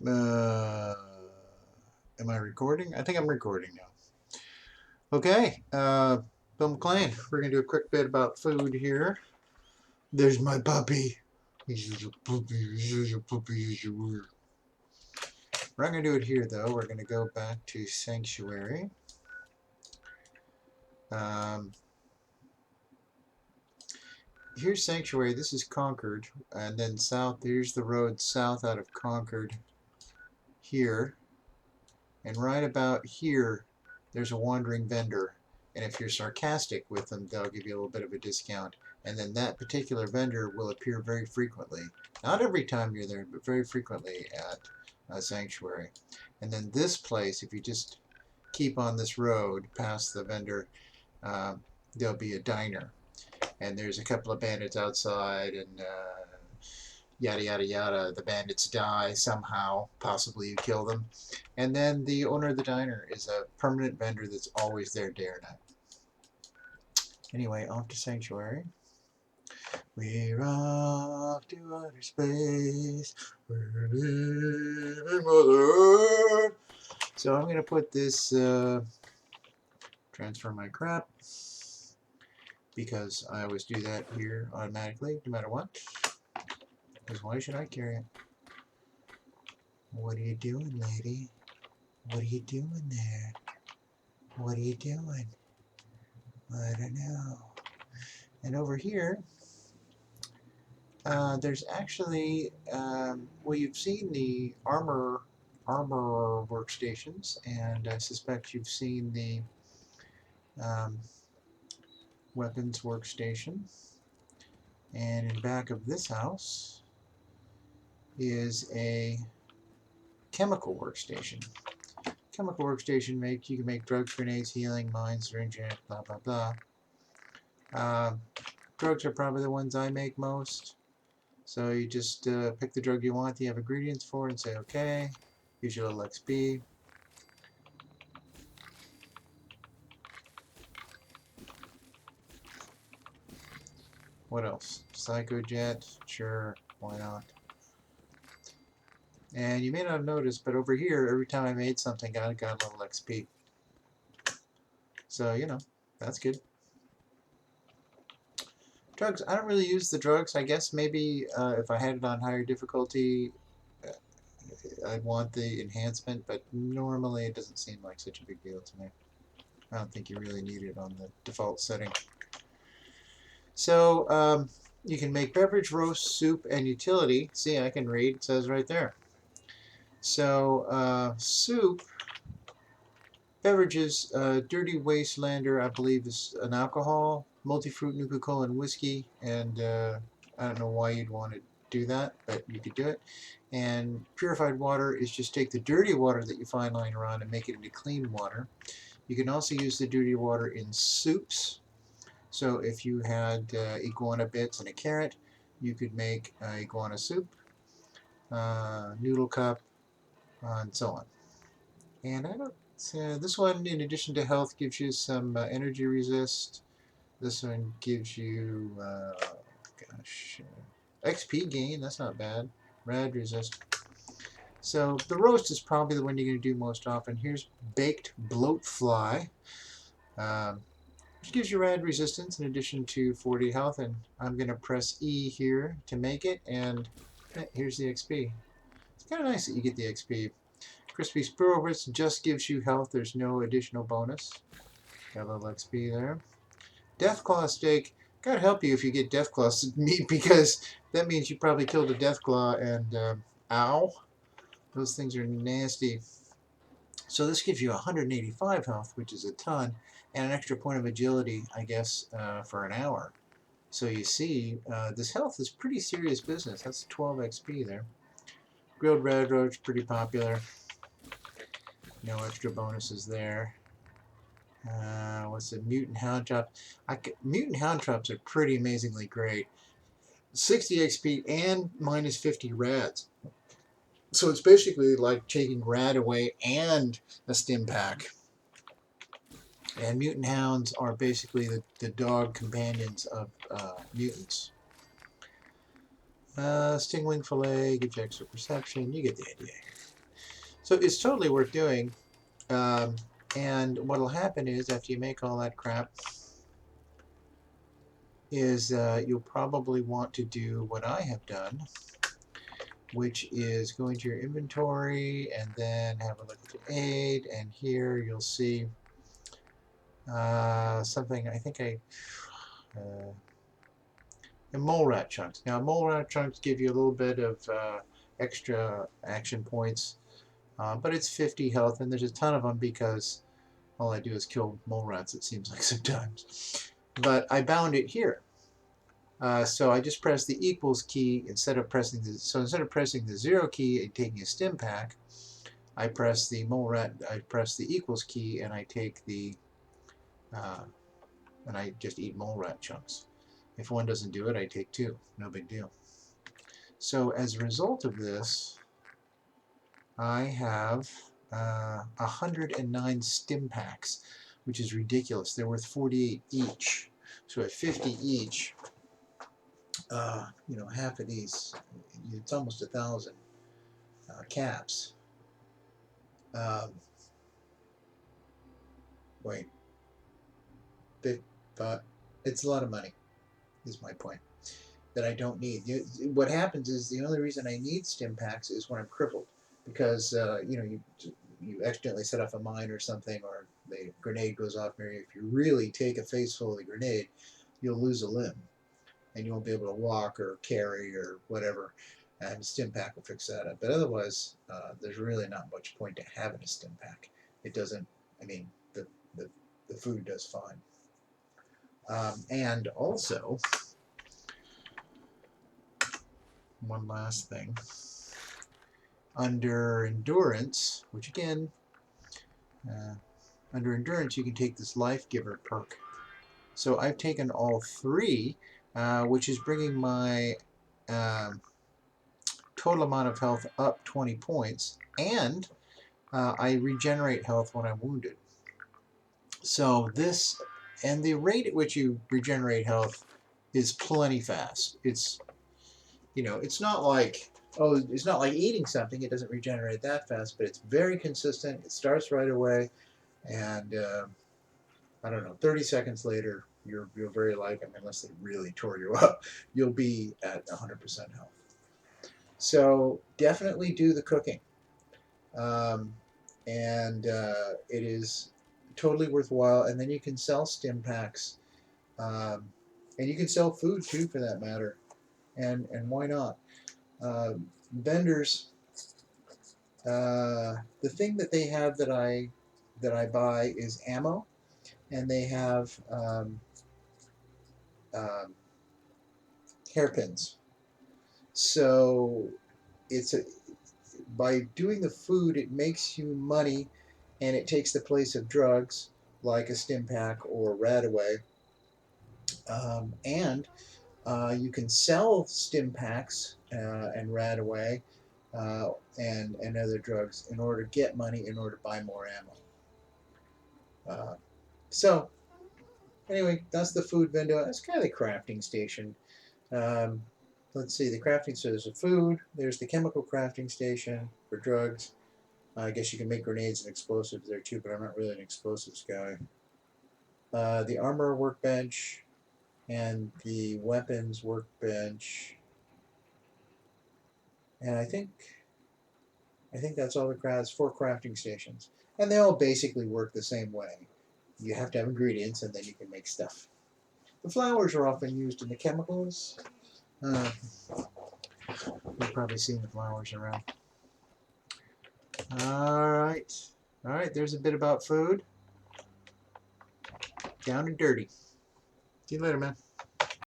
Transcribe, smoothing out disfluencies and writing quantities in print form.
Uh, am I recording? I think I'm recording now. Okay, Bill McLean. We're gonna do a quick bit about food here. There's my puppy. He's a puppy. He's a puppy. He's a weird. We're not gonna do it here though. We're gonna go back to Sanctuary. Um, Here's Sanctuary. This is Concord, and then south. Here's the road south out of Concord. Here, and right about here, there's a wandering vendor. And if you're sarcastic with them, they'll give you a little bit of a discount. And then that particular vendor will appear very frequently. Not every time you're there, but very frequently at Sanctuary. And then this place, if you just keep on this road past the vendor, uh, there'll be a diner. And there's a couple of bandits outside, and yada yada yada. The bandits die somehow. Possibly you kill them. And then the owner of the diner is a permanent vendor that's always there day or night. Anyway, off to Sanctuary. We're off to outer space. We're leaving Mother Earth. So I'm going to put this, transfer my crap, because I always do that here automatically, no matter what. Because why should I carry it? What are you doing, lady? What are you doing there? What are you doing? I don't know. And over here, there's actually, well, you've seen the armor workstations, and I suspect you've seen the um, weapons workstation. And in back of this house is a chemical workstation. Chemical workstation you can make drugs, grenades, healing, mines, syringe, blah blah blah. Drugs are probably the ones I make most. So you just pick the drug you want, you have ingredients for it, and say okay. Use your little XP. What else? Psychojet, sure, why not? And you may not have noticed, but over here, every time I made something, I got a little XP. So, you know, that's good. Drugs, I don't really use the drugs. I guess maybe if I had it on higher difficulty, uh, I'd want the enhancement, but normally it doesn't seem like such a big deal to me. I don't think you really need it on the default setting. So, you can make beverage, roast, soup, and utility. See, I can read. It says right there. So, soup, beverages, Dirty Wastelander, I believe, is an alcohol, multi-fruit, Nuka-Cola, and whiskey. And I don't know why you'd want to do that, but you could do it. And purified water is just take the dirty water that you find lying around and make it into clean water. You can also use the dirty water in soups. So if you had iguana bits and a carrot, you could make iguana soup, noodle cup, and so on. And I don't. This one, in addition to health, gives you some energy resist. This one gives you, gosh, XP gain. That's not bad. Rad resist. So the roast is probably the one you're going to do most often. Here's baked bloatfly. Um, which gives you rad resistance in addition to 40 health, and I'm going to press E here to make it, and here's the XP. It's kind of nice that you get the XP. Crispy Sparrows just gives you health, there's no additional bonus. Got a little XP there. Deathclaw steak, gotta help you if you get Deathclaw meat, because that means you probably killed a Deathclaw, and ow, those things are nasty. So this gives you 185 health, which is a ton, and an extra point of agility, I guess, for an hour. So you see, this health is pretty serious business. That's 12 XP there. Grilled red roach, pretty popular. No extra bonuses there. What's the mutant hound trap? Mutant hound traps are pretty amazingly great. 60 XP and minus 50 rads. So it's basically like taking rad away and a stim pack. And mutant hounds are basically the dog companions of mutants. Stingwing fillet gives you extra perception. You get the idea. So it's totally worth doing. And what'll happen is after you make all that crap is you'll probably want to do what I have done, which is go into your inventory and then have a look at your aid, and here you'll see something. I think the mole rat chunks. Now mole rat chunks give you a little bit of extra action points, but it's 50 health, and there's a ton of them because all I do is kill mole rats, it seems like sometimes. But I bound it here. So I just press the equals key instead of pressing the, so instead of pressing the 0 key and taking a stim pack, I press the I press the equals key, and I take the, and I just eat mole rat chunks. If one doesn't do it, I take 2. No big deal. So as a result of this, I have 109 stim packs, which is ridiculous. They're worth 48 each. So at 50 each, you know, half of these, it's almost 1,000 caps. Wait, but it's a lot of money, is my point, that I don't need. What happens is the only reason I need stim packs is when I'm crippled, because you know, you accidentally set off a mine or something, or the grenade goes off near you. If you really take a face full of the grenade, you'll lose a limb, and you won't be able to walk or carry or whatever. And a stim pack will fix that up. But otherwise, there's really not much point to having a stim pack. It doesn't. I mean, the food does fine. And also, one last thing. Under endurance, which again, under endurance, you can take this Life Giver perk. So I've taken all 3, which is bringing my total amount of health up 20 points, and I regenerate health when I'm wounded. So this, and the rate at which you regenerate health is plenty fast. It's, you know, it's not like, oh, it's not like eating something. It doesn't regenerate that fast, but it's very consistent. It starts right away, and I don't know, 30 seconds later, you're very likely, unless they really tore you up, you'll be at 100% health. So definitely do the cooking. And it is totally worthwhile. And then you can sell stim packs, and you can sell food too, for that matter. And why not? Vendors, the thing that they have that I buy is ammo, and they have hairpins. So it's by doing the food, it makes you money, and it takes the place of drugs like a stim pack or Radaway. And you can sell stim packs and Radaway and other drugs in order to get money, in order to buy more ammo. So anyway, that's the food window. That's kind of the crafting station. Let's see, the crafting, so there's the food, there's the chemical crafting station for drugs. I guess you can make grenades and explosives there too, but I'm not really an explosives guy. The armor workbench and the weapons workbench, and I think that's all the crafts, 4 crafting stations, and they all basically work the same way. You have to have ingredients, and then you can make stuff. The flowers are often used in the chemicals. You've probably seen the flowers around. Alright. Alright, there's a bit about food. Down and dirty. See you later, man.